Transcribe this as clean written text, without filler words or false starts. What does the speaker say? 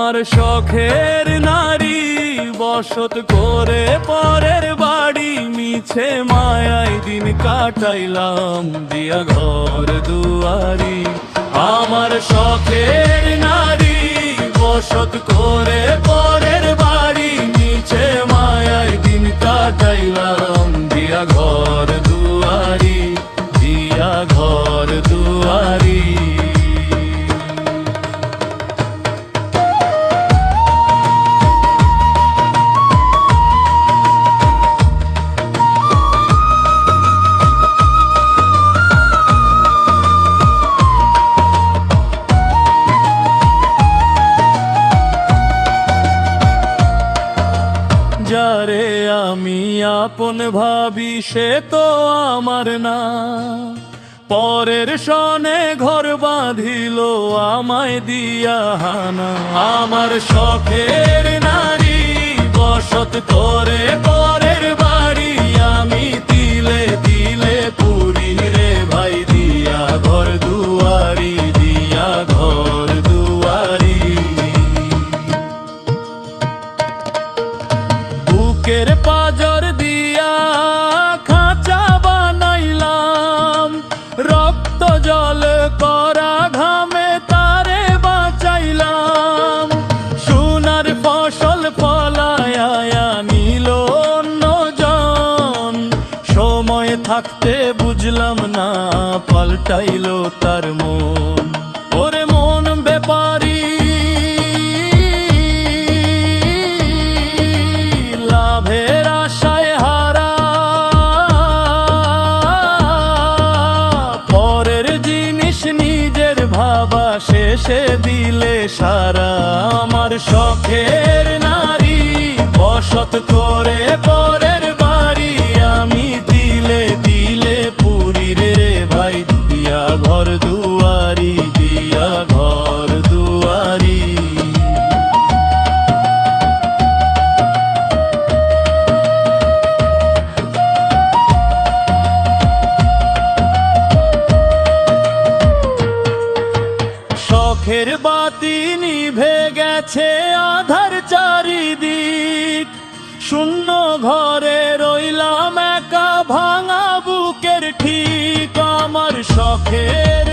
আমার শখের নারী বসত করে পরের বাড়ি, মিছে মায়ায় দিন কাটাইলাম দিয়া ঘর দুয়ারি। আমার শখের নারী বসত করে পরের বাড়ি, মিছে মায়ায় দিন কাটাইলাম দিয়া ঘর দুয়ারি, দিয়া ঘর দুয়ারি। যারে আমি আপন ভাবি সে তো আমার না, পরের সনে ঘর বাঁধিল আমায় দিয়া হানা। আমার শখের নারী বসত করে পরের বাড়ি, আমি তিলে তিলে পুরি রে ভাই দিয়া ঘর দুয়ারি, দিয়া ঘর দুয়ারি। বুকের পাজর দিয়া খাঁচা বানাইলাম, রক্ত জল করা ঘামে তারে বাঁচাইলাম। সোনার ফসল ফলায়া নিল অন্যজন, সময় থাকতে বুঝলাম না পাল্টাইল তার মন। ওরে মন ব্যাপারী লাভের আশায় হারা, পরের জিনিস নিজের ভাবা শেষে দিলে সারা। আমার শখের নারী বসত করে পরের বাড়ি, আমি দিলে দিলে পুরি রে ভাই দিয়া ঘর দুয়ারি, দিয়া ঘর দুয়ারি। শখের বাতি নিভে গেছে আধার চারিদিক, শূন্য ঘরে রইলাম একা ভাঙা বুকের ঠিক। আমার শখের